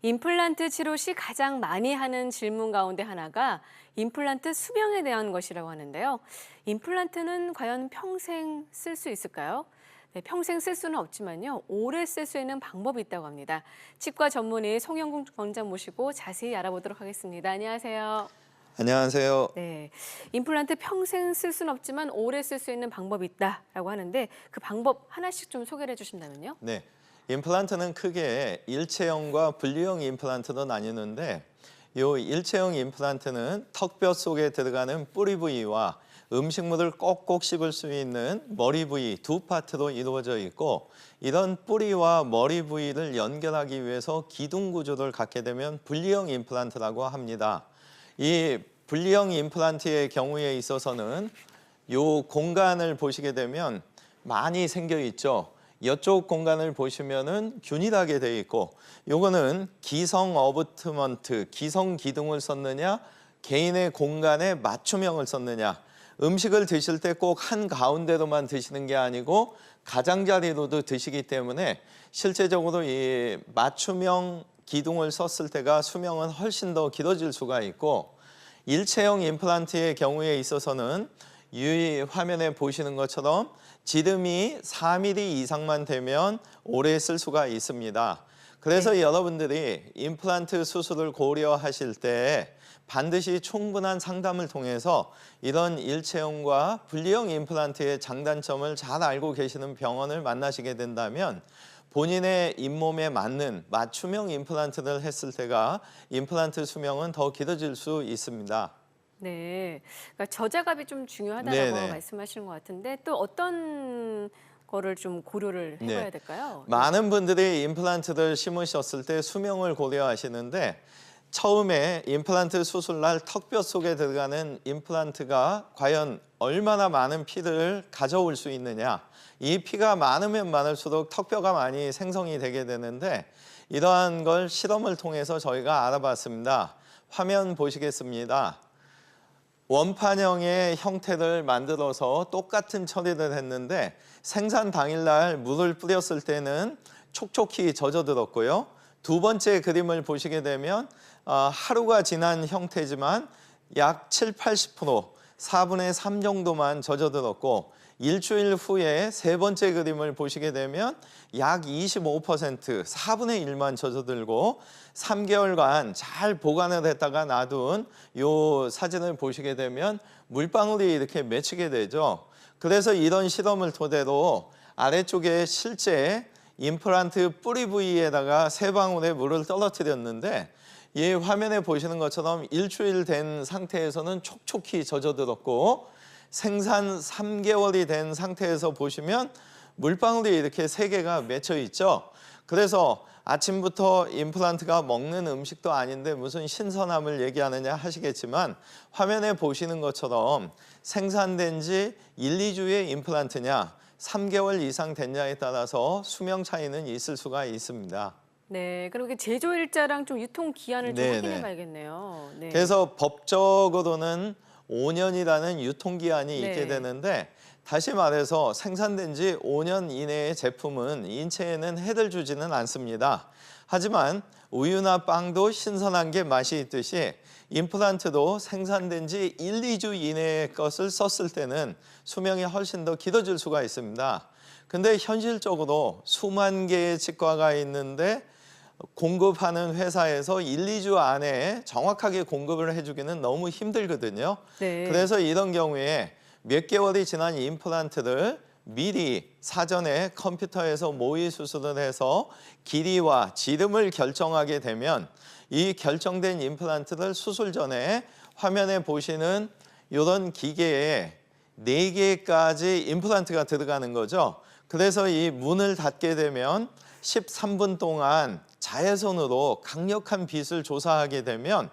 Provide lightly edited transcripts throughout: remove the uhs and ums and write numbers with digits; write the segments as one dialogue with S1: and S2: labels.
S1: 임플란트 치료 시 가장 많이 하는 질문 가운데 하나가 임플란트 수명에 대한 것이라고 하는데요. 임플란트는 과연 평생 쓸 수 있을까요? 네, 평생 쓸 수는 없지만요. 오래 쓸 수 있는 방법이 있다고 합니다. 치과 전문의 송영국 원장 모시고 자세히 알아보도록 하겠습니다. 안녕하세요.
S2: 안녕하세요.
S1: 네, 임플란트 평생 쓸 수는 없지만 오래 쓸 수 있는 방법이 있다라고 하는데 그 방법 하나씩 좀 소개를 해주신다면요.
S2: 네, 임플란트는 크게 일체형과 분리형 임플란트로 나뉘는데 이 일체형 임플란트는 턱뼈 속에 들어가는 뿌리 부위와 음식물을 꼭꼭 씹을 수 있는 머리 부위 두 파트로 이루어져 있고 이런 뿌리와 머리 부위를 연결하기 위해서 기둥 구조를 갖게 되면 분리형 임플란트라고 합니다. 이 분리형 임플란트의 경우에 있어서는 이 공간을 보시게 되면 많이 생겨 있죠. 이쪽 공간을 보시면은 균일하게 되어 있고 요거는 기성 어부트먼트, 기성 기둥을 썼느냐 개인의 공간에 맞춤형을 썼느냐 음식을 드실 때 꼭 한 가운데로만 드시는 게 아니고 가장자리로도 드시기 때문에 실제적으로 이 맞춤형 기둥을 썼을 때가 수명은 훨씬 더 길어질 수가 있고 일체형 임플란트의 경우에 있어서는 이 화면에 보시는 것처럼 지름이 4mm 이상만 되면 오래 쓸 수가 있습니다. 그래서
S1: 네.
S2: 여러분들이 임플란트 수술을 고려하실 때 반드시 충분한 상담을 통해서 이런 일체형과 분리형 임플란트의 장단점을 잘 알고 계시는 병원을 만나시게 된다면 본인의 잇몸에 맞는 맞춤형 임플란트를 했을 때가 임플란트 수명은 더 길어질 수 있습니다.
S1: 네, 그러니까 저자갑이 좀 중요하다라고
S2: 네네.
S1: 말씀하시는 것 같은데 또 어떤 거를 좀 고려를
S2: 네.
S1: 해봐야 될까요? 네.
S2: 많은 분들이 임플란트를 심으셨을 때 수명을 고려하시는데 처음에 임플란트 수술날 턱뼈 속에 들어가는 임플란트가 과연 얼마나 많은 피를 가져올 수 있느냐. 이 피가 많으면 많을수록 턱뼈가 많이 생성이 되게 되는데 이러한 걸 실험을 통해서 저희가 알아봤습니다. 화면 보시겠습니다. 원판형의 형태를 만들어서 똑같은 처리를 했는데 생산 당일날 물을 뿌렸을 때는 촉촉히 젖어들었고요. 두 번째 그림을 보시게 되면 하루가 지난 형태지만 약 7, 80%, 4분의 3 정도만 젖어들었고 일주일 후에 세 번째 그림을 보시게 되면 약 25%, 4분의 1만 젖어들고 3개월간 잘 보관을 했다가 놔둔 이 사진을 보시게 되면 물방울이 이렇게 맺히게 되죠. 그래서 이런 실험을 토대로 아래쪽에 실제 임플란트 뿌리 부위에다가 세 방울의 물을 떨어뜨렸는데 이 화면에 보시는 것처럼 일주일 된 상태에서는 촉촉히 젖어들었고 생산 3개월이 된 상태에서 보시면 물방울이 이렇게 3개가 맺혀 있죠. 그래서 아침부터 임플란트가 먹는 음식도 아닌데 무슨 신선함을 얘기하느냐 하시겠지만 화면에 보시는 것처럼 생산된 지 1, 2주의 임플란트냐 3개월 이상 됐냐에 따라서 수명 차이는 있을 수가 있습니다.
S1: 네, 그리고 제조 일자랑 좀 유통 기한을 좀 확인해
S2: 네네.
S1: 봐야겠네요. 네.
S2: 그래서 법적으로는 5년이라는 유통기한이 있게
S1: 네.
S2: 되는데 다시 말해서 생산된 지 5년 이내의 제품은 인체에는 해를 주지는 않습니다. 하지만 우유나 빵도 신선한 게 맛이 있듯이 임플란트도 생산된 지 1, 2주 이내의 것을 썼을 때는 수명이 훨씬 더 길어질 수가 있습니다. 근데 현실적으로 수만 개의 치과가 있는데 공급하는 회사에서 1, 2주 안에 정확하게 공급을 해주기는 너무 힘들거든요.
S1: 네.
S2: 그래서 이런 경우에 몇 개월이 지난 임플란트를 미리 사전에 컴퓨터에서 모의 수술을 해서 길이와 지름을 결정하게 되면 이 결정된 임플란트를 수술 전에 화면에 보시는 이런 기계에 4개까지 임플란트가 들어가는 거죠. 그래서 이 문을 닫게 되면 13분 동안 자외선으로 강력한 빛을 조사하게 되면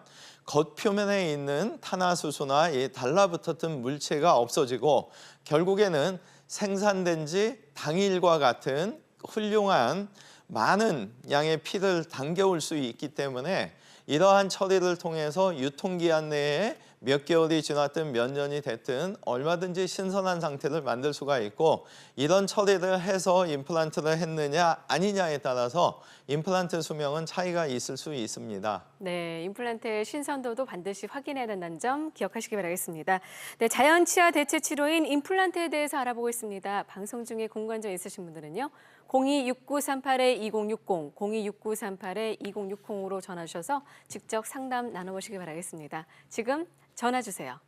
S2: 겉표면에 있는 탄화수소나 이 달라붙었던 물체가 없어지고 결국에는 생산된 지 당일과 같은 훌륭한 많은 양의 피를 당겨올 수 있기 때문에 이러한 처리를 통해서 유통기한 내에 몇 개월이 지났든 몇 년이 됐든 얼마든지 신선한 상태를 만들 수가 있고 이런 처리를 해서 임플란트를 했느냐 아니냐에 따라서 임플란트 수명은 차이가 있을 수 있습니다.
S1: 네, 임플란트의 신선도도 반드시 확인해야 된다는 점 기억하시기 바라겠습니다. 네, 자연 치아 대체 치료인 임플란트에 대해서 알아보고 있습니다. 방송 중에 궁금한 점 있으신 분들은요. 026938-2060, 026938-2060으로 전화 주셔서 직접 상담 나눠보시기 바라겠습니다. 지금 전화 주세요.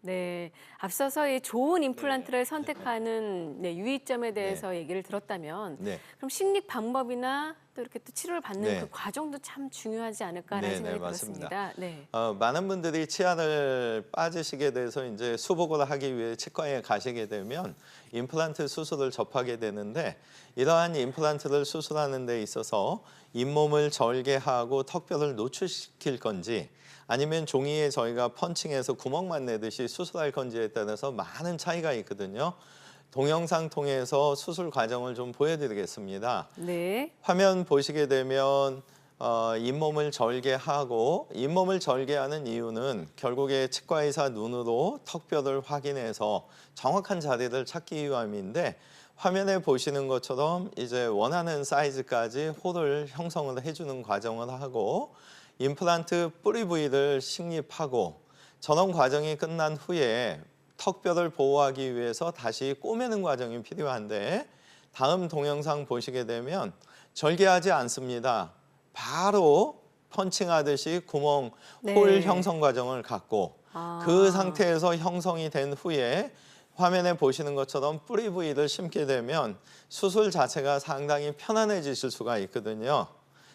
S1: 네, 앞서서 이 좋은 임플란트를 선택하는 유의점에 대해서 얘기를 들었다면
S2: 네.
S1: 그럼 식립 방법이나 또 이렇게 또 치료를 받는
S2: 네.
S1: 그 과정도 참 중요하지 않을까라는
S2: 네,
S1: 생각이
S2: 네, 맞습니다.
S1: 들었습니다. 네.
S2: 많은 분들이 치아를 빠지시게 돼서 이제 수복을 하기 위해 치과에 가시게 되면 임플란트 수술을 접하게 되는데 이러한 임플란트를 수술하는 데 있어서 잇몸을 절개하고 턱뼈를 노출시킬 건지 아니면 종이에 저희가 펀칭해서 구멍만 내듯이 수술할 건지에 따라서 많은 차이가 있거든요. 동영상 통해서 수술 과정을 좀 보여드리겠습니다.
S1: 네.
S2: 화면 보시게 되면 잇몸을 절개하고 잇몸을 절개하는 이유는 결국에 치과의사 눈으로 턱뼈를 확인해서 정확한 자리를 찾기 위함인데 화면에 보시는 것처럼 이제 원하는 사이즈까지 홀을 형성을 해주는 과정을 하고 임플란트 뿌리 부위를 식립하고 전원 과정이 끝난 후에 턱뼈를 보호하기 위해서 다시 꼬매는 과정이 필요한데 다음 동영상 보시게 되면 절개하지 않습니다. 바로 펀칭하듯이 구멍, 홀
S1: 네.
S2: 형성 과정을 갖고
S1: 아.
S2: 그 상태에서 형성이 된 후에 화면에 보시는 것처럼 뿌리 부위를 심게 되면 수술 자체가 상당히 편안해지실 수가 있거든요.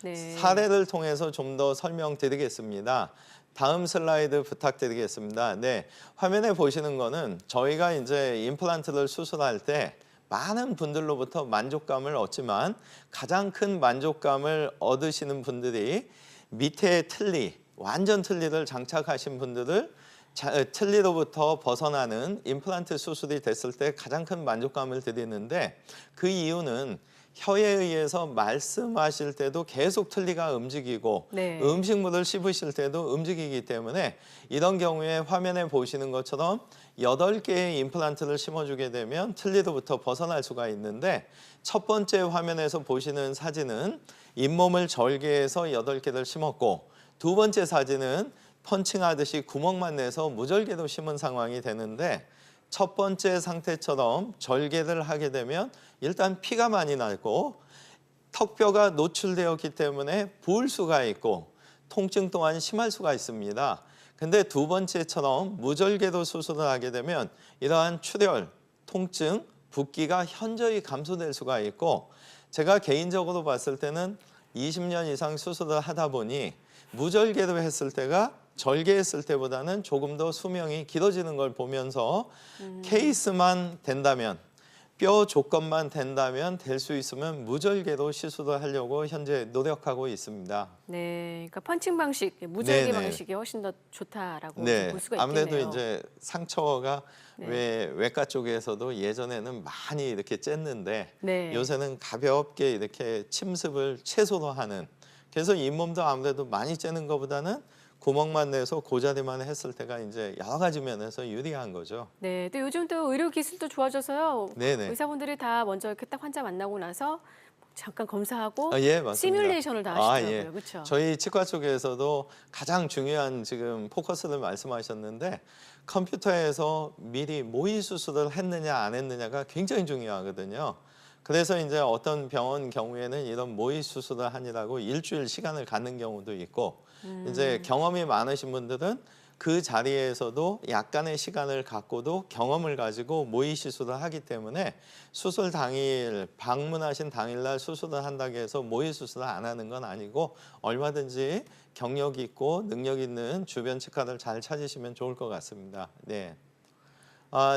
S1: 네.
S2: 사례를 통해서 좀 더 설명드리겠습니다. 다음 슬라이드 부탁드리겠습니다. 네, 화면에 보시는 거는 저희가 이제 임플란트를 수술할 때 많은 분들로부터 만족감을 얻지만 가장 큰 만족감을 얻으시는 분들이 밑에 틀니, 완전 틀니를 장착하신 분들을 틀니로부터 벗어나는 임플란트 수술이 됐을 때 가장 큰 만족감을 드리는데 그 이유는 혀에 의해서 말씀하실 때도 계속 틀니가 움직이고
S1: 네.
S2: 음식물을 씹으실 때도 움직이기 때문에 이런 경우에 화면에 보시는 것처럼 8개의 임플란트를 심어주게 되면 틀니로부터 벗어날 수가 있는데 첫 번째 화면에서 보시는 사진은 잇몸을 절개해서 8개를 심었고 두 번째 사진은 펀칭하듯이 구멍만 내서 무절개로 심은 상황이 되는데 첫 번째 상태처럼 절개를 하게 되면 일단 피가 많이 나고 턱뼈가 노출되었기 때문에 부을 수가 있고 통증 또한 심할 수가 있습니다. 근데 두 번째처럼 무절개로 수술을 하게 되면 이러한 출혈, 통증, 붓기가 현저히 감소될 수가 있고 제가 개인적으로 봤을 때는 20년 이상 수술을 하다 보니 무절개로 했을 때가 절개했을 때보다는 조금 더 수명이 길어지는 걸 보면서 케이스만 된다면 뼈 조건만 된다면 될 수 있으면 무절개로 시술을 하려고 현재 노력하고 있습니다.
S1: 네, 그러니까 펀칭 방식, 무절개
S2: 네네.
S1: 방식이 훨씬 더 좋다라고
S2: 네,
S1: 볼 수가
S2: 아무래도
S1: 있겠네요.
S2: 이제 상처가
S1: 네.
S2: 외과 쪽에서도 예전에는 많이 이렇게 쬐는데
S1: 네.
S2: 요새는 가볍게 이렇게 침습을 최소로 하는 그래서 잇몸도 아무래도 많이 쬐는 것보다는 구멍만 내서 고자리만 했을 때가 이제 여러 가지 면에서 유리한 거죠.
S1: 네, 또 요즘 또 의료 기술도 좋아져서요.
S2: 네네.
S1: 의사분들이 다 먼저 이렇게 딱 환자 만나고 나서 잠깐 검사하고
S2: 예, 맞습니다.
S1: 시뮬레이션을 다 하시더라고요. 그렇죠?
S2: 저희 치과 쪽에서도 가장 중요한 지금 포커스를 말씀하셨는데 컴퓨터에서 미리 모의 수술을 했느냐 안 했느냐가 굉장히 중요하거든요. 그래서 이제 어떤 병원 경우에는 이런 모의 수술을 하느라고 일주일 시간을 갖는 경우도 있고 이제 경험이 많으신 분들은 그 자리에서도 약간의 시간을 갖고도 경험을 가지고 모의 시술을 하기 때문에 수술 당일 방문하신 당일날 수술을 한다고 해서 모의 수술을 안 하는 건 아니고 얼마든지 경력 있고 능력 있는 주변 치과를 잘 찾으시면 좋을 것 같습니다. 네.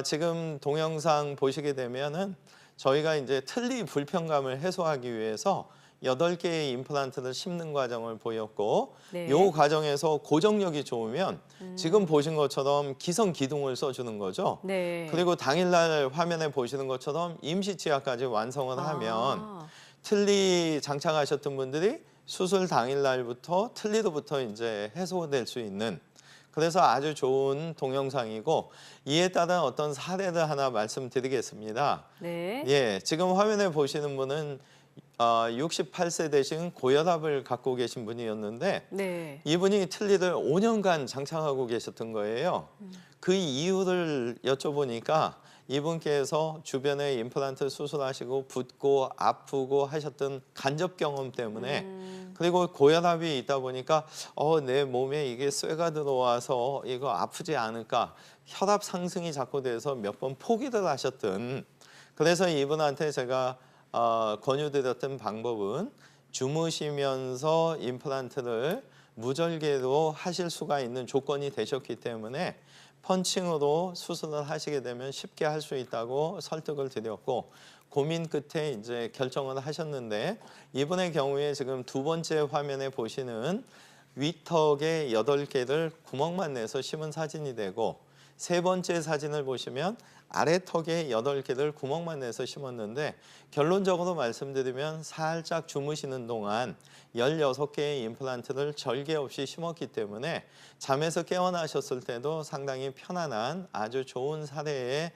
S2: 지금 동영상 보시게 되면은 저희가 이제 틀니 불편감을 해소하기 위해서 8개의 임플란트를 심는 과정을 보였고
S1: 네.
S2: 이 과정에서 고정력이 좋으면 지금 보신 것처럼 기성 기둥을 써주는 거죠.
S1: 네.
S2: 그리고 당일날 화면에 보시는 것처럼 임시 치아까지 완성을 하면
S1: 아.
S2: 틀니 장착하셨던 분들이 수술 당일날부터 틀니로부터 이제 해소될 수 있는 그래서 아주 좋은 동영상이고 이에 따른 어떤 사례를 하나 말씀드리겠습니다.
S1: 네.
S2: 예, 지금 화면에 보시는 분은 68세 되신 고혈압을 갖고 계신 분이었는데
S1: 네.
S2: 이분이 틀니를 5년간 장착하고 계셨던 거예요. 그 이유를 여쭤보니까 이분께서 주변에 임플란트 수술하시고 붓고 아프고 하셨던 간접 경험 때문에 그리고 고혈압이 있다 보니까 내 몸에 이게 쇠가 들어와서 이거 아프지 않을까 혈압 상승이 자꾸 돼서 몇 번 포기를 하셨던 그래서 이분한테 제가 권유드렸던 방법은 주무시면서 임플란트를 무절개로 하실 수가 있는 조건이 되셨기 때문에 펀칭으로 수술을 하시게 되면 쉽게 할 수 있다고 설득을 드렸고 고민 끝에 이제 결정을 하셨는데 이분의 경우에 지금 두 번째 화면에 보시는 위턱에 8개를 구멍만 내서 심은 사진이 되고 세 번째 사진을 보시면 아래턱에 8개를 구멍만 내서 심었는데 결론적으로 말씀드리면 살짝 주무시는 동안 16개의 임플란트를 절개 없이 심었기 때문에 잠에서 깨어나셨을 때도 상당히 편안한 아주 좋은 사례의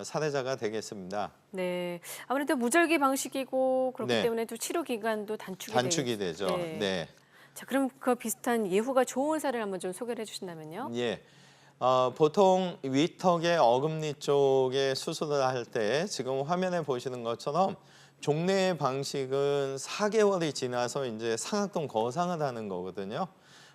S2: 사례자가 되겠습니다.
S1: 네. 아무래도 무절개 방식이고 그렇기
S2: 네.
S1: 때문에 또 치료 기간도 단축이
S2: 단축이 되죠.
S1: 네.
S2: 네.
S1: 자, 그럼 그 비슷한 예후가 좋은 사례를 한번 좀 소개를 해 주신다면요.
S2: 예. 보통 위턱의 어금니 쪽에 수술을 할 때 지금 화면에 보시는 것처럼 종래의 방식은 4개월이 지나서 이제 상악동 거상을 하는 거거든요.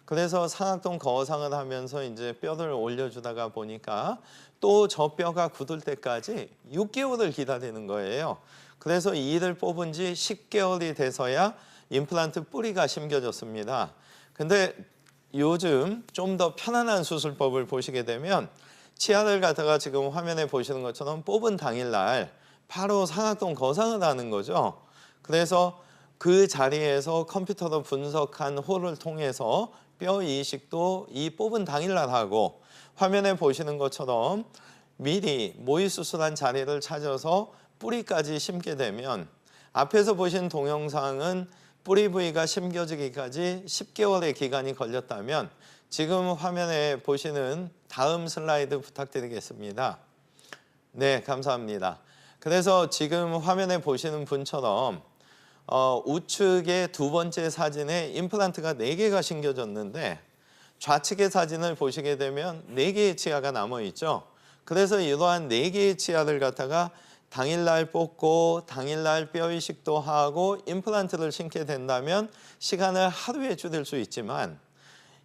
S2: 그래서 상악동 거상을 하면서 이제 뼈를 올려주다가 보니까 또 저 뼈가 굳을 때까지 6개월을 기다리는 거예요. 그래서 이를 뽑은 지 10개월이 돼서야 임플란트 뿌리가 심겨졌습니다. 근데 요즘 좀 더 편안한 수술법을 보시게 되면 치아를 갖다가 지금 화면에 보시는 것처럼 뽑은 당일날 바로 상악동 거상을 하는 거죠. 그래서 그 자리에서 컴퓨터로 분석한 홀을 통해서 뼈 이식도 이 뽑은 당일날 하고 화면에 보시는 것처럼 미리 모의 수술한 자리를 찾아서 뿌리까지 심게 되면 앞에서 보신 동영상은 뿌리 부위가 심겨지기까지 10개월의 기간이 걸렸다면 지금 화면에 보시는 다음 슬라이드 부탁드리겠습니다. 네, 감사합니다. 그래서 지금 화면에 보시는 분처럼 우측의 두 번째 사진에 임플란트가 4개가 심겨졌는데 좌측의 사진을 보시게 되면 4개의 치아가 남아있죠. 그래서 이러한 4개의 치아를 갖다가 당일날 뽑고 당일날 뼈 이식도 하고 임플란트를 심게 된다면 시간을 하루에 줄일 수 있지만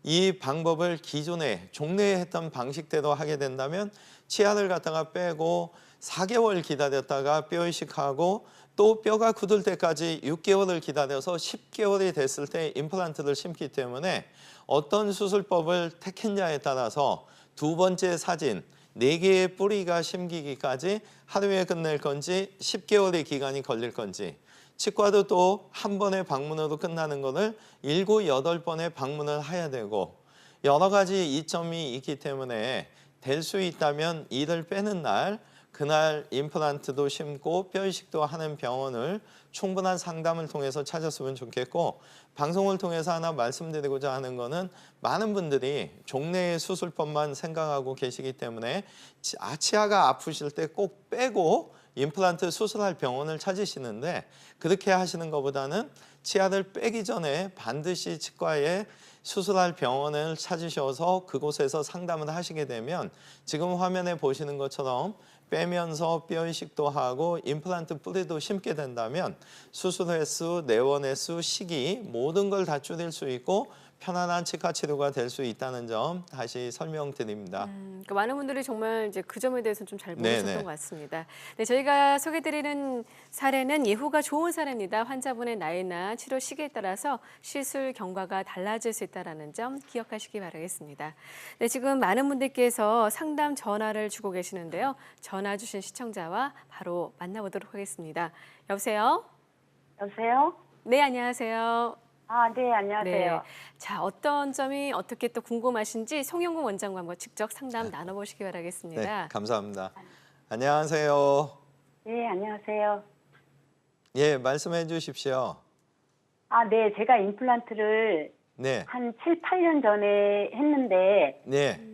S2: 이 방법을 기존에 종래에 했던 방식대로 하게 된다면 치아를 갖다가 빼고 4개월 기다렸다가 뼈 이식하고 또 뼈가 굳을 때까지 6개월을 기다려서 10개월이 됐을 때 임플란트를 심기 때문에 어떤 수술법을 택했냐에 따라서 두 번째 사진 4개의 뿌리가 심기기까지 하루에 끝낼 건지 10개월의 기간이 걸릴 건지 치과도 또 한 번의 방문으로 끝나는 것을 7, 8번의 방문을 해야 되고 여러 가지 이점이 있기 때문에 될 수 있다면 이를 빼는 날 그날 임플란트도 심고 뼈 이식도 하는 병원을 충분한 상담을 통해서 찾았으면 좋겠고 방송을 통해서 하나 말씀드리고자 하는 거는 많은 분들이 종래의 수술법만 생각하고 계시기 때문에 치아가 아프실 때 꼭 빼고 임플란트 수술할 병원을 찾으시는데 그렇게 하시는 것보다는 치아를 빼기 전에 반드시 치과에 수술할 병원을 찾으셔서 그곳에서 상담을 하시게 되면 지금 화면에 보시는 것처럼 빼면서 뼈 이식도 하고 임플란트 뿌리도 심게 된다면 수술 횟수, 내원 횟수, 시기 모든 걸 다 줄일 수 있고 편안한 치과 치료가 될 수 있다는 점 다시 설명드립니다.
S1: 그러니까 많은 분들이 정말 이제 그 점에 대해서는 좀 잘 모르셨던
S2: 네네.
S1: 것 같습니다. 네, 저희가 소개드리는 사례는 예후가 좋은 사례입니다. 환자분의 나이나 치료 시기에 따라서 시술 경과가 달라질 수 있다는 점 기억하시기 바라겠습니다. 네, 지금 많은 분들께서 상담 전화를 주고 계시는데요. 전화 주신 시청자와 바로 만나보도록 하겠습니다. 여보세요?
S3: 여보세요?
S1: 네, 안녕하세요.
S3: 아, 네,
S1: 네.
S3: 안녕하세요.
S1: 자, 어떤 점이 어떻게 또 궁금하신지 송영국 원장과 한번 직접 상담 나눠보시기
S2: 네,
S1: 바라겠습니다.
S2: 감사합니다. 안녕하세요.
S3: 네, 안녕하세요.
S2: 예, 말씀해 주십시오.
S3: 아, 네, 제가 임플란트를
S2: 네,
S3: 한 7, 8년 전에 했는데,
S2: 네,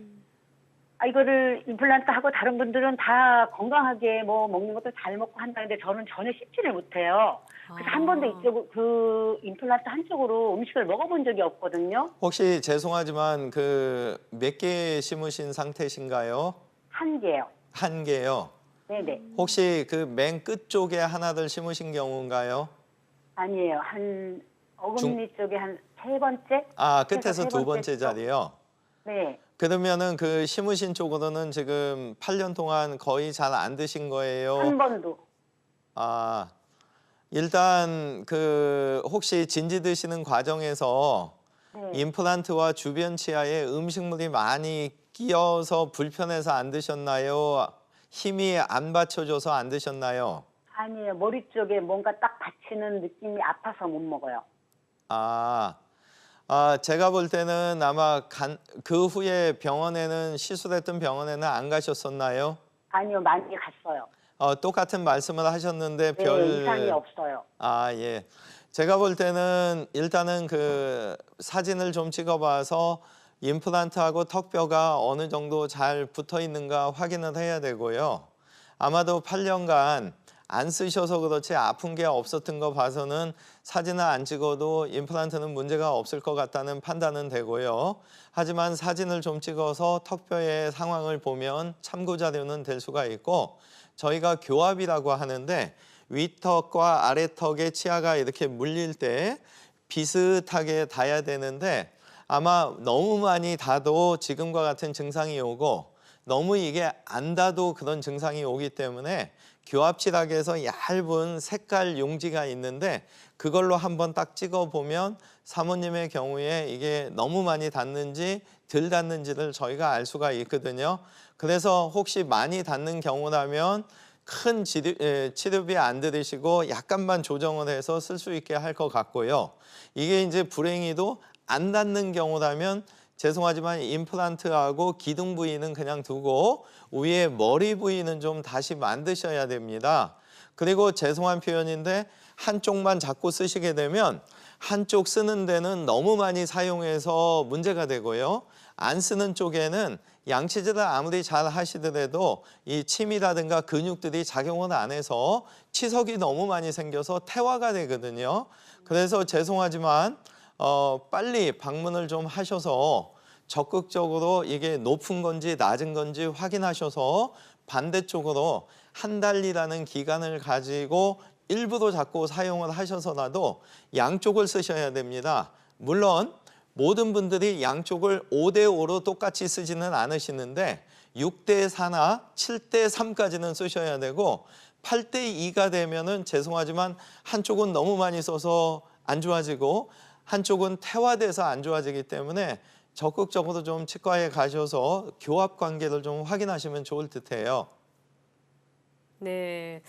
S3: 이거를 임플란트 하고 다른 분들은 다 건강하게 뭐 먹는 것도 잘 먹고 한다는데 저는 전혀 씹지를 못해요. 그래서 한 번도 이쪽, 그 임플란트 한쪽으로 음식을 먹어본 적이 없거든요.
S2: 혹시 죄송하지만 그 몇 개 심으신 상태신가요?
S3: 한 개요.
S2: 한 개요.
S3: 네네.
S2: 혹시 그 맨 끝 쪽에 하나를 심으신 경우인가요?
S3: 아니에요. 한 어금니 쪽에 한 세 번째?
S2: 아,
S3: 해서
S2: 끝에서
S3: 세
S2: 두
S3: 번째
S2: 번째
S3: 쪽.
S2: 자리요.
S3: 네.
S2: 그러면은 그 심으신 쪽으로는 지금 8년 동안 거의 잘 안 드신 거예요?
S3: 한 번도.
S2: 아, 일단 그 혹시 진지 드시는 과정에서
S3: 네.
S2: 임플란트와 주변 치아에 음식물이 많이 끼어서 불편해서 안 드셨나요? 힘이 안 받쳐줘서 안 드셨나요?
S3: 아니에요. 머리 쪽에 뭔가 딱 받치는 느낌이 아파서 못 먹어요.
S2: 제가 볼 때는 아마 그 후에 병원에는 시술했던 병원에는 안 가셨었나요?
S3: 아니요, 많이 갔어요.
S2: 똑같은 말씀을 하셨는데
S3: 네, 이상이 없어요.
S2: 예. 제가 볼 때는 일단은 그 사진을 좀 찍어봐서 임플란트하고 턱뼈가 어느 정도 잘 붙어 있는가 확인을 해야 되고요. 아마도 8년간 안 쓰셔서 그렇지 아픈 게 없었던 거 봐서는 사진을 안 찍어도 임플란트는 문제가 없을 것 같다는 판단은 되고요. 하지만 사진을 좀 찍어서 턱뼈의 상황을 보면 참고 자료는 될 수가 있고, 저희가 교합이라고 하는데 윗턱과 아래턱의 치아가 이렇게 물릴 때 비슷하게 닿아야 되는데 아마 너무 많이 닿아도 지금과 같은 증상이 오고 너무 이게 안 닿아도 그런 증상이 오기 때문에 교합치락에서 얇은 색깔 용지가 있는데 그걸로 한번 딱 찍어보면 사모님의 경우에 이게 너무 많이 닿는지 덜 닿는지를 저희가 알 수가 있거든요. 그래서 혹시 많이 닿는 경우라면 큰 치료비 안 들이시고 약간만 조정을 해서 쓸 수 있게 할 것 같고요. 이게 이제 불행히도 안 닿는 경우라면 죄송하지만 임플란트하고 기둥 부위는 그냥 두고 위에 머리 부위는 좀 다시 만드셔야 됩니다. 그리고 죄송한 표현인데 한쪽만 자꾸 쓰시게 되면 한쪽 쓰는 데는 너무 많이 사용해서 문제가 되고요. 안 쓰는 쪽에는 양치질을 아무리 잘 하시더라도 이 침이라든가 근육들이 작용을 안 해서 치석이 너무 많이 생겨서 태화가 되거든요. 그래서 죄송하지만 빨리 방문을 좀 하셔서 적극적으로 이게 높은 건지 낮은 건지 확인하셔서 반대쪽으로 한 달이라는 기간을 가지고 일부러 자꾸 사용을 하셔서라도 양쪽을 쓰셔야 됩니다. 물론 모든 분들이 양쪽을 5대5로 똑같이 쓰지는 않으시는데 6대4나 7대3까지는 쓰셔야 되고 8대2가 되면은 죄송하지만 한쪽은 너무 많이 써서 안 좋아지고 한쪽은 태화돼서 안 좋아지기 때문에 적극적으로 좀 치과에 가셔서 교합 관계를 좀 확인하시면 좋을 듯해요.
S1: 네.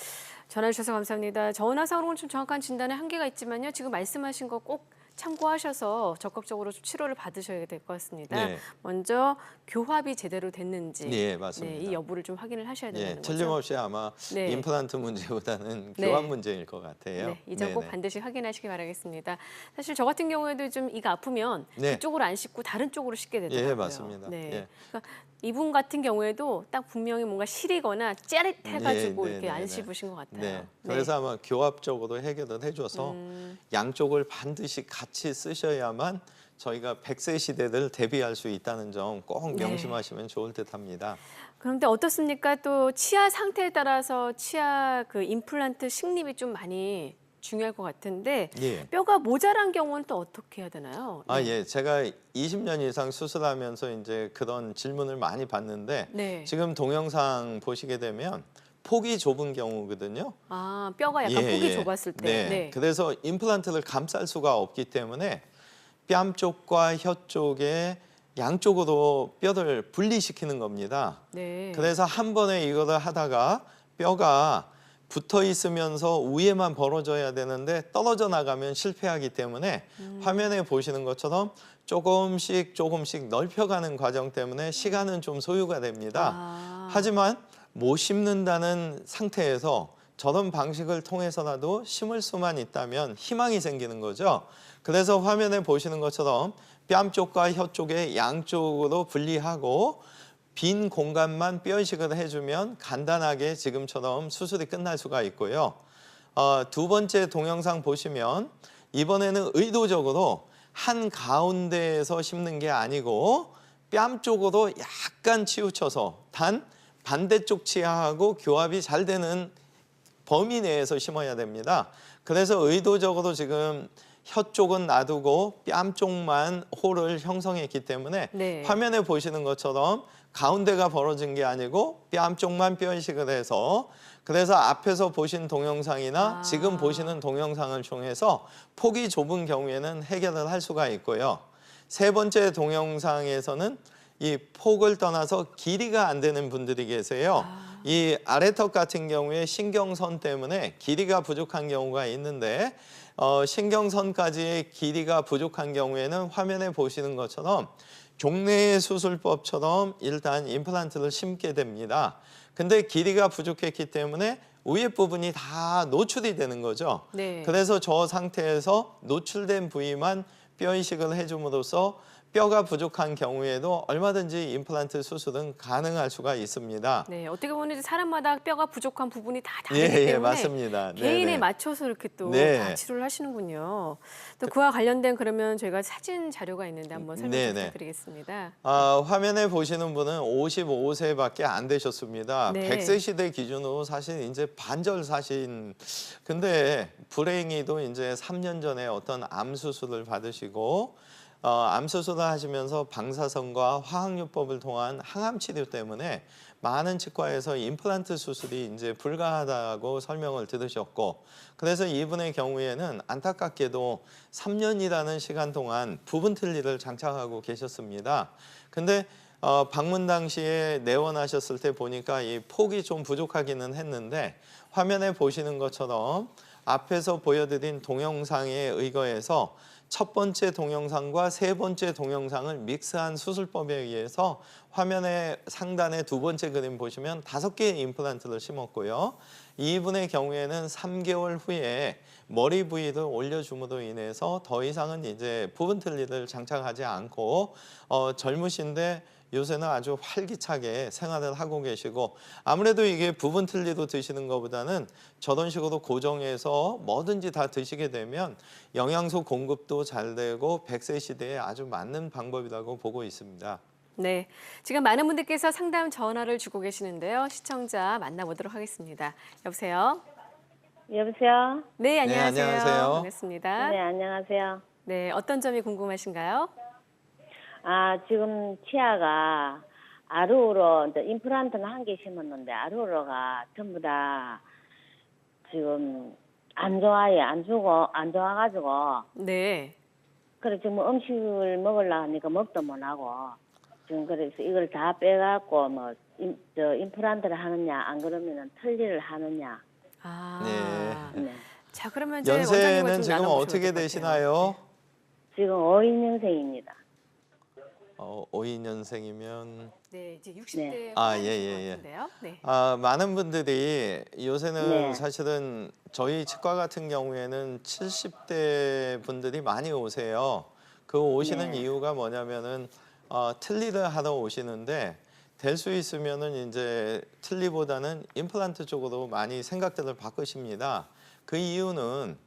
S1: 전화 주셔서 감사합니다. 전화상으로는 좀 정확한 진단에 한계가 있지만요. 지금 말씀하신 거 꼭 참고하셔서 적극적으로 좀 치료를 받으셔야 될 것 같습니다.
S2: 네.
S1: 먼저 교합이 제대로 됐는지
S2: 네, 맞습니다.
S1: 이 여부를 좀 확인을 하셔야 된다는 거죠.
S2: 틀림없이 아마
S1: 네.
S2: 임플란트 문제보다는
S1: 네.
S2: 교합 문제일 것 같아요.
S1: 네, 이 점 꼭
S2: 네네.
S1: 반드시 확인하시기 바라겠습니다. 사실 저 같은 경우에도 좀 이가 아프면
S2: 네.
S1: 그쪽으로 안 씻고 다른 쪽으로 씻게 되더라고요.
S2: 예, 맞습니다.
S1: 네.
S2: 예.
S1: 그러니까 이분 같은 경우에도 딱 분명히 뭔가 시리거나 짜릿해가지고
S2: 네,
S1: 이렇게
S2: 네,
S1: 안
S2: 네.
S1: 씹으신 것 같아요.
S2: 네. 그래서 아마 교합적으로 해결을 해줘서 양쪽을 반드시 같이 쓰셔야만 저희가 100세 시대를 대비할 수 있다는 점 꼭
S1: 네.
S2: 명심하시면 좋을 듯합니다.
S1: 그런데 어떻습니까? 또 치아 상태에 따라서 치아 그 임플란트 식립이 좀 많이 중요할 것 같은데
S2: 예.
S1: 뼈가 모자란 경우는 또 어떻게 해야 되나요?
S2: 예. 제가 20년 이상 수술하면서 이제 그런 질문을 많이 받는데
S1: 네.
S2: 지금 동영상 보시게 되면 폭이 좁은 경우거든요.
S1: 아, 뼈가 약간 폭이 좁았을 때.
S2: 네.
S1: 네.
S2: 그래서 임플란트를 감쌀 수가 없기 때문에 뺨 쪽과 혀 쪽에 양쪽으로 뼈를 분리시키는 겁니다.
S1: 네.
S2: 그래서 한 번에 이거를 하다가 뼈가 붙어 있으면서 위에만 벌어져야 되는데 떨어져 나가면 실패하기 때문에 화면에 보시는 것처럼 조금씩 넓혀가는 과정 때문에 시간은 좀 소요가 됩니다. 하지만 못 심는다는 상태에서 저런 방식을 통해서라도 심을 수만 있다면 희망이 생기는 거죠. 그래서 화면에 보시는 것처럼 뺨 쪽과 혀 쪽에 양쪽으로 분리하고 빈 공간만 뼈이식을 해주면 간단하게 지금처럼 수술이 끝날 수가 있고요. 두 번째 동영상 보시면 이번에는 의도적으로 한 가운데에서 심는 게 아니고 뺨 쪽으로 약간 치우쳐서 단 반대쪽 치아하고 교합이 잘 되는 범위 내에서 심어야 됩니다. 그래서 의도적으로 지금 혀 쪽은 놔두고 뺨 쪽만 홀을 형성했기 때문에
S1: 네.
S2: 화면에 보시는 것처럼 가운데가 벌어진 게 아니고 뺨 쪽만 뼈이식을 해서 그래서 앞에서 보신 동영상이나 지금 보시는 동영상을 통해서 폭이 좁은 경우에는 해결을 할 수가 있고요. 세 번째 동영상에서는 이 폭을 떠나서 길이가 안 되는 분들이 계세요. 이 아래턱 같은 경우에 신경선 때문에 길이가 부족한 경우가 있는데 신경선까지의 길이가 부족한 경우에는 화면에 보시는 것처럼 종래의 수술법처럼 일단 임플란트를 심게 됩니다. 근데 길이가 부족했기 때문에 위에 부분이 다 노출이 되는 거죠.
S1: 네.
S2: 그래서 저 상태에서 노출된 부위만 뼈 이식을 해줌으로써 뼈가 부족한 경우에도 얼마든지 임플란트 수술은 가능할 수가 있습니다.
S1: 네, 어떻게 보면 이제 사람마다 뼈가 부족한 부분이 다 다르기 때문에
S2: 예, 맞습니다.
S1: 개인에
S2: 네네.
S1: 맞춰서 이렇게 또
S2: 네.
S1: 다 치료를 하시는군요. 또 그와 관련된 그러면 저희가 사진 자료가 있는데 한번 설명 좀
S2: 네네.
S1: 부탁드리겠습니다.
S2: 화면에 보시는 분은 55세밖에 안 되셨습니다.
S1: 네.
S2: 100세 시대 기준으로 사실 이제 반절 사신. 근데 불행히도 이제 3년 전에 어떤 암 수술을 받으시고 암 수술을 하시면서 방사선과 화학요법을 통한 항암 치료 때문에 많은 치과에서 임플란트 수술이 이제 불가하다고 설명을 들으셨고 그래서 이분의 경우에는 안타깝게도 3년이라는 시간 동안 부분 틀니를 장착하고 계셨습니다. 근데 방문 당시에 내원하셨을 때 보니까 이 폭이 좀 부족하기는 했는데 화면에 보시는 것처럼 앞에서 보여드린 동영상에 의거해서 첫 번째 동영상과 세 번째 동영상을 믹스한 수술법에 의해서 화면의 상단의 두 번째 그림 보시면 5개의 임플란트를 심었고요. 이분의 경우에는 3개월 후에 머리 부위를 올려줌으로 인해서 더 이상은 이제 부분 틀니를 장착하지 않고 젊으신데 요새는 아주 활기차게 생활을 하고 계시고 아무래도 이게 부분 틀니로 드시는 것보다는 저런 식으로 고정해서 뭐든지 다 드시게 되면 영양소 공급도 잘 되고 100세 시대에 아주 맞는 방법이라고 보고 있습니다.
S1: 네, 지금 많은 분들께서 상담 전화를 주고 계시는데요. 시청자 만나보도록 하겠습니다. 여보세요?
S3: 여보세요?
S1: 네, 안녕하세요.
S2: 안녕하세요.
S1: 반갑습니다.
S3: 네, 안녕하세요.
S1: 네, 어떤 점이 궁금하신가요?
S3: 지금 치아가 아루오로 이제 임플란트는 한 개 심었는데 아루오로가 전부 다 지금 안 좋아요. 안 좋아가지고
S1: 네.
S3: 그래 지금 뭐 음식을 먹으려고 하니까 먹도 못 하고 지금 그래서 이걸 다 빼갖고 뭐 임플란트를 하느냐 안 그러면은 틀니를 하느냐.
S2: 네.
S1: 자, 그러면 이제 원장님과
S2: 연세는
S1: 좀
S2: 지금
S1: 나눠보셔야
S2: 어떻게
S1: 될것 같아요.
S2: 되시나요?
S3: 지금 5인년생입니다.
S2: 52년생이면
S1: 네, 이제 60대
S3: 네.
S1: 같은데요. 네.
S2: 많은 분들이 요새는
S3: 네.
S2: 사실은 저희 치과 같은 경우에는 70대 분들이 많이 오세요. 그 오시는
S3: 네.
S2: 이유가 뭐냐면은 틀니를 하러 오시는데 될 수 있으면은 이제 틀니보다는 임플란트 쪽으로 많이 생각들을 바꾸십니다. 그 이유는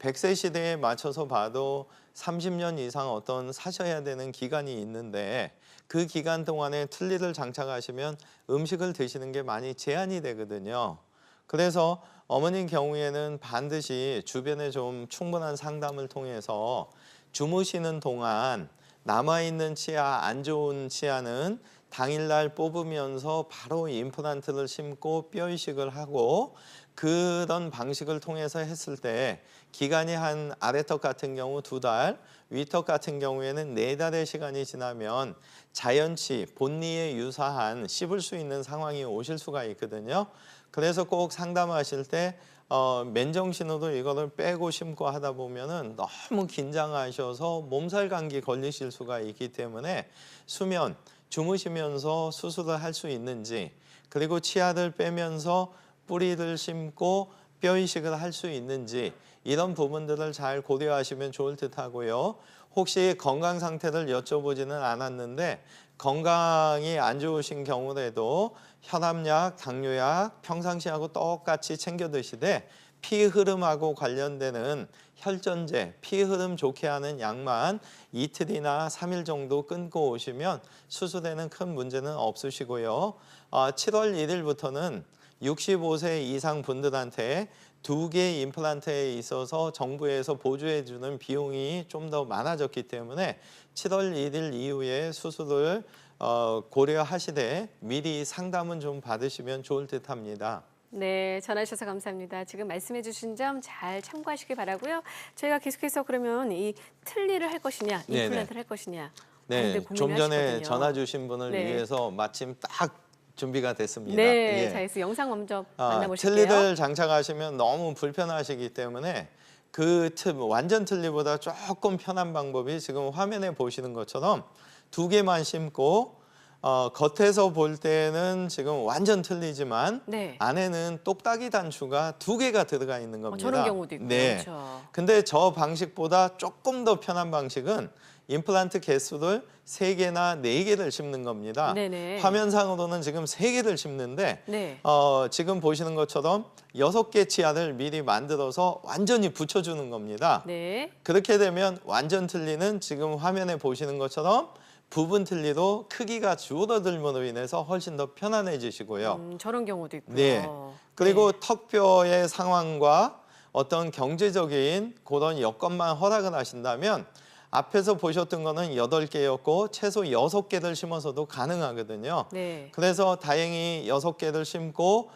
S2: 100세 시대에 맞춰서 봐도 30년 이상 어떤 사셔야 되는 기간이 있는데 그 기간 동안에 틀니를 장착하시면 음식을 드시는 게 많이 제한이 되거든요. 그래서 어머님 경우에는 반드시 주변에 좀 충분한 상담을 통해서 주무시는 동안 남아있는 치아, 안 좋은 치아는 당일날 뽑으면서 바로 임플란트를 심고 뼈 이식을 하고 그런 방식을 통해서 했을 때 기간이 한 아래턱 같은 경우 2달, 위턱 같은 경우에는 4달의 시간이 지나면 자연치, 본니에 유사한 씹을 수 있는 상황이 오실 수가 있거든요. 그래서 꼭 상담하실 때 맨정신으로 이거를 빼고 심고 하다 보면은 너무 긴장하셔서 몸살 감기 걸리실 수가 있기 때문에 수면, 주무시면서 수술을 할 수 있는지, 그리고 치아를 빼면서 뿌리를 심고 뼈 이식을 할 수 있는지, 이런 부분들을 잘 고려하시면 좋을 듯 하고요. 혹시 건강 상태를 여쭤보지는 않았는데 건강이 안 좋으신 경우에도 혈압약, 당뇨약 평상시하고 똑같이 챙겨 드시되 피 흐름하고 관련되는 혈전제, 피 흐름 좋게 하는 약만 이틀이나 3일 정도 끊고 오시면 수술에는 큰 문제는 없으시고요. 7월 1일부터는 65세 이상 분들한테 2개 임플란트에 있어서 정부에서 보조해 주는 비용이 좀 더 많아졌기 때문에 7월 1일 이후에 수술을 고려하시되 미리 상담은 좀 받으시면 좋을 듯 합니다.
S1: 네, 전화 주셔서 감사합니다. 지금 말씀해 주신 점 잘 참고하시기 바라고요. 저희가 계속해서 그러면 이 틀니를 할 것이냐,
S2: 네네.
S1: 임플란트를 할 것이냐.
S2: 네,
S1: 많이들
S2: 좀 전에
S1: 고민하시거든요.
S2: 전화 주신 분을
S1: 네.
S2: 위해서 마침 딱 준비가 됐습니다.
S1: 네,
S2: 예.
S1: 자, 그래서 영상 먼저 만나보실게요.
S2: 틀니를 장착하시면 너무 불편하시기 때문에 완전 틀니보다 조금 편한 방법이 지금 화면에 보시는 것처럼 2개만 심고 겉에서 볼 때는 지금 완전 틀리지만
S1: 네.
S2: 안에는 똑딱이 단추가 2개가 들어가 있는 겁니다.
S1: 저런 경우도 있고요.
S2: 네.
S1: 그렇죠.
S2: 근데 저 방식보다 조금 더 편한 방식은 임플란트 개수를 3개나 4개를 심는 겁니다.
S1: 네네.
S2: 화면상으로는 지금 3개를 심는데
S1: 네.
S2: 지금 보시는 것처럼 6개 치아를 미리 만들어서 완전히 붙여주는 겁니다.
S1: 네.
S2: 그렇게 되면 완전 틀니는 지금 화면에 보시는 것처럼 부분 틀니도 크기가 줄어들므로 인해서 훨씬 더 편안해지시고요.
S1: 저런 경우도 있고요.
S2: 네. 그리고
S1: 네.
S2: 턱뼈의 상황과 어떤 경제적인 그런 여건만 허락을 하신다면 앞에서 보셨던 거는 8개였고 최소 6개를 심어서도 가능하거든요.
S1: 네.
S2: 그래서 다행히 6개를 심고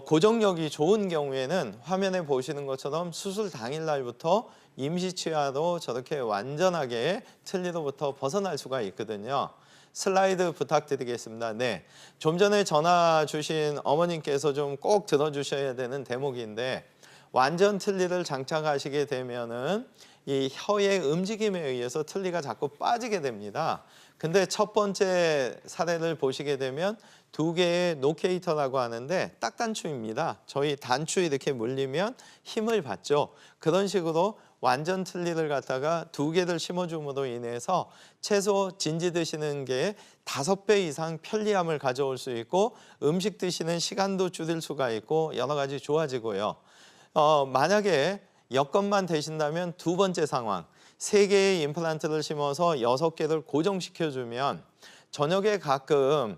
S2: 고정력이 좋은 경우에는 화면에 보시는 것처럼 수술 당일날부터 임시치아로 저렇게 완전하게 틀니로부터 벗어날 수가 있거든요. 슬라이드 부탁드리겠습니다. 네, 좀 전에 전화 주신 어머님께서 좀 꼭 들어주셔야 되는 대목인데 완전 틀니를 장착하시게 되면은 이 혀의 움직임에 의해서 틀니가 자꾸 빠지게 됩니다. 근데 첫 번째 사례를 보시게 되면 2개의 노케이터라고 하는데 딱단추입니다. 저희 단추 이렇게 물리면 힘을 받죠. 그런 식으로 완전 틀니를 갖다가 2개를 심어줌으로 인해서 채소 진지 드시는 게 5배 이상 편리함을 가져올 수 있고 음식 드시는 시간도 줄일 수가 있고 여러 가지 좋아지고요. 만약에 여건만 되신다면 2번째 상황, 3개의 임플란트를 심어서 6개를 고정시켜주면 저녁에 가끔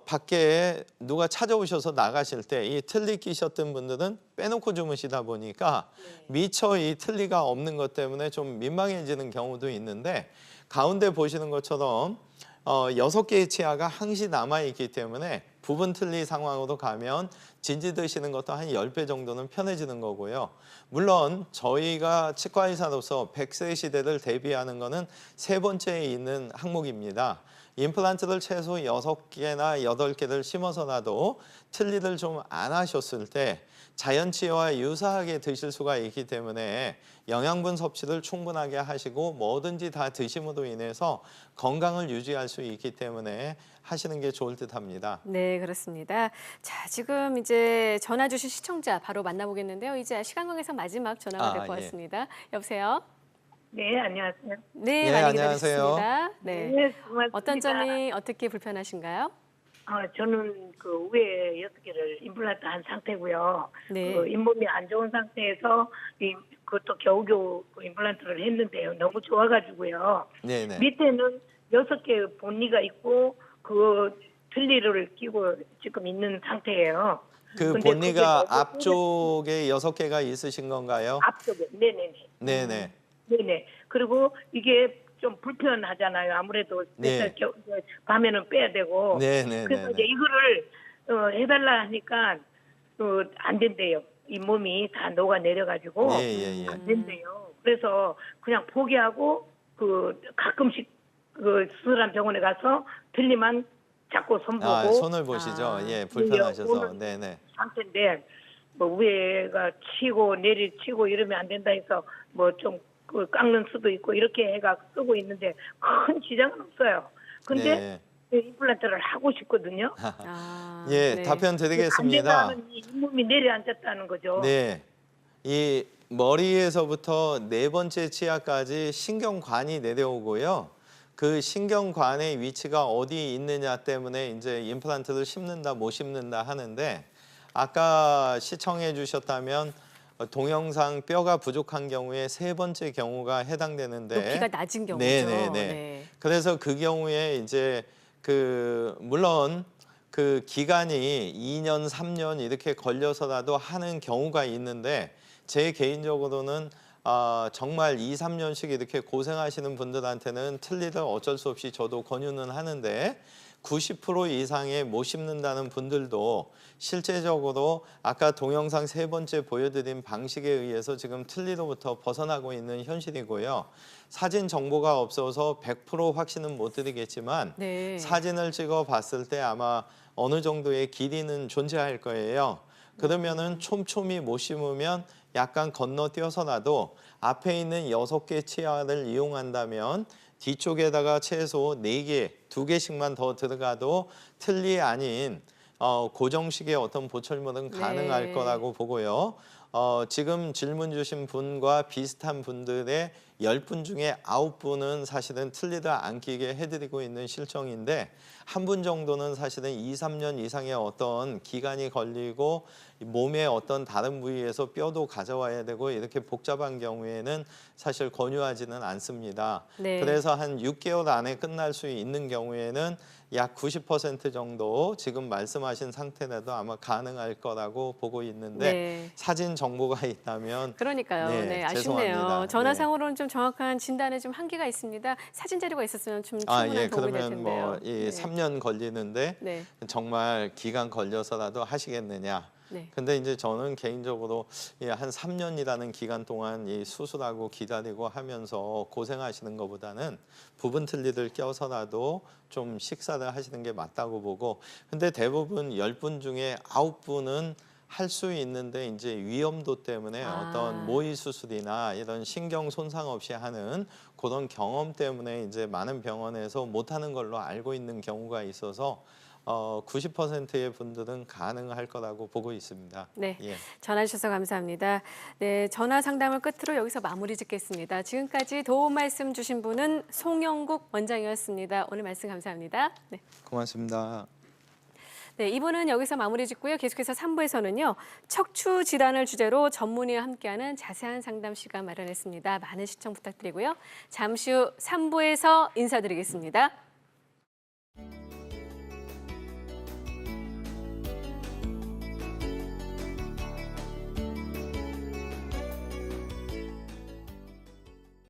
S2: 밖에 누가 찾아오셔서 나가실 때 이 틀니 끼셨던 분들은 빼놓고 주무시다 보니까 미처 이 틀니가 없는 것 때문에 좀 민망해지는 경우도 있는데 가운데 보시는 것처럼 6개의 치아가 항시 남아있기 때문에 부분 틀니 상황으로 가면 진지 드시는 것도 한 10배 정도는 편해지는 거고요. 물론 저희가 치과의사로서 100세 시대를 대비하는 것은 3번째에 있는 항목입니다. 임플란트를 최소 6개나 8개를 심어서라도 틀니를 좀 안 하셨을 때 자연치와 유사하게 드실 수가 있기 때문에 영양분 섭취를 충분하게 하시고 뭐든지 다 드심으로 인해서 건강을 유지할 수 있기 때문에 하시는 게 좋을 듯 합니다.
S1: 네, 그렇습니다. 자, 지금 이제 전화 주신 시청자 바로 만나보겠는데요. 이제 시간관계서 마지막 전화가 될 것
S2: 예.
S1: 같습니다. 여보세요?
S3: 네, 안녕하세요.
S1: 네,
S2: 예,
S1: 많이
S2: 안녕하세요.
S1: 기다리셨습니다. 네.
S3: 고맙습니다.
S1: 어떤 점이 어떻게 불편하신가요?
S3: 저는 그 위에 6개를 임플란트 한 상태고요.
S1: 네.
S3: 그 잇몸이 안 좋은 상태에서 그것도 겨우겨우 그 임플란트를 했는데요. 너무 좋아가지고요.
S2: 네네.
S3: 밑에는 6개 본니가 있고 그 틀니를 끼고 지금 있는 상태예요.
S2: 그
S3: 근데
S2: 본니가
S3: 그게 너무
S2: 앞쪽에 6개가 있으신 건가요?
S3: 앞쪽에 네네네.
S2: 네네.
S3: 네네. 그리고 이게 좀 불편하잖아요. 아무래도
S2: 네.
S3: 밤에는 빼야 되고.
S2: 네네네.
S3: 그래서 이제 이거를 해달라 하니까 안 된대요. 이 몸이 다 녹아 내려가지고
S2: 예예예.
S3: 안 된대요. 그래서 그냥 포기하고 그 가끔씩 그 수술한 병원에 가서 틀니만 자꾸 손 보고
S2: 아, 손을 보시죠.
S1: 아.
S2: 예, 불편하셔서.
S3: 오는
S2: 네네.
S3: 상태인데 뭐 위에가 치고 내리치고 이러면 안 된다 해서 뭐 좀 깎는 수도 있고 이렇게 해가 쓰고 있는데 큰 지장은 없어요. 근데
S2: 네.
S3: 임플란트를 하고 싶거든요.
S1: 아,
S2: 예,
S1: 네.
S2: 답변
S3: 안
S2: 드리겠습니다.
S3: 된다는 이 잇몸이 내려앉았다는 거죠.
S2: 네. 이 머리에서부터 네 번째 치아까지 신경관이 내려오고요. 그 신경관의 위치가 어디 있느냐 때문에 이제 임플란트를 심는다 못 심는다 하는데 아까 시청해 주셨다면 동영상 뼈가 부족한 경우에 세 번째 경우가 해당되는데
S1: 높이가 낮은 경우죠.
S2: 네네네.
S1: 네.
S2: 그래서 그 경우에 이제 물론 그 기간이 2년, 3년 이렇게 걸려서라도 하는 경우가 있는데 제 개인적으로는 정말 2, 3년씩 이렇게 고생하시는 분들한테는 틀리다 어쩔 수 없이 저도 권유는 하는데 90% 이상의 못 심는다는 분들도 실제적으로 아까 동영상 세 번째 보여드린 방식에 의해서 지금 틀니로부터 벗어나고 있는 현실이고요. 사진 정보가 없어서 100% 확신은 못 드리겠지만
S1: 네.
S2: 사진을 찍어 봤을 때 아마 어느 정도의 길이는 존재할 거예요. 그러면은 촘촘히 못 심으면 약간 건너뛰어서라도 앞에 있는 6개 치아를 이용한다면 뒤쪽에다가 최소 4개, 2개씩만 더 들어가도 틀니 아닌 고정식의 어떤 보철물은 가능할
S1: 네.
S2: 거라고 보고요. 지금 질문 주신 분과 비슷한 분들의 10분 중에 9분은 사실은 틀니를 안 끼게 해드리고 있는 실정인데 한 분 정도는 사실은 2, 3년 이상의 어떤 기간이 걸리고 몸의 어떤 다른 부위에서 뼈도 가져와야 되고 이렇게 복잡한 경우에는 사실 권유하지는 않습니다.
S1: 네.
S2: 그래서 한 6개월 안에 끝날 수 있는 경우에는 약 90% 정도 지금 말씀하신 상태라도 아마 가능할 거라고 보고 있는데
S1: 네.
S2: 사진 정보가 있다면
S1: 그러니까요.
S2: 네,
S1: 네, 아쉽네요.
S2: 죄송합니다.
S1: 전화상으로는 좀 정확한 진단에 좀 한계가 있습니다. 사진 자료가 있었으면 좀 충분한
S2: 예,
S1: 도움이 될
S2: 그러면
S1: 텐데요.
S2: 뭐 이 3년 걸리는데
S1: 네.
S2: 정말 기간 걸려서라도 하시겠느냐.
S1: 네.
S2: 근데 이제 저는 개인적으로 한 3년이라는 기간 동안 이 수술하고 기다리고 하면서 고생하시는 것보다는 부분 틀니를 껴서라도 좀 식사를 하시는 게 맞다고 보고 근데 대부분 10분 중에 9분은 할 수 있는데 이제 위험도 때문에 어떤 모의 수술이나 이런 신경 손상 없이 하는 그런 경험 때문에 이제 많은 병원에서 못하는 걸로 알고 있는 경우가 있어서 90%의 분들은 가능할 거라고 보고 있습니다.
S1: 네,
S2: 예.
S1: 전화 주셔서 감사합니다. 네, 전화 상담을 끝으로 여기서 마무리 짓겠습니다. 지금까지 도움 말씀 주신 분은 송영국 원장이었습니다. 오늘 말씀 감사합니다. 네.
S2: 고맙습니다.
S1: 네, 2부는 여기서 마무리 짓고요. 계속해서 3부에서는요. 척추 질환을 주제로 전문의와 함께하는 자세한 상담 시간 마련했습니다. 많은 시청 부탁드리고요. 잠시 후 3부에서 인사드리겠습니다.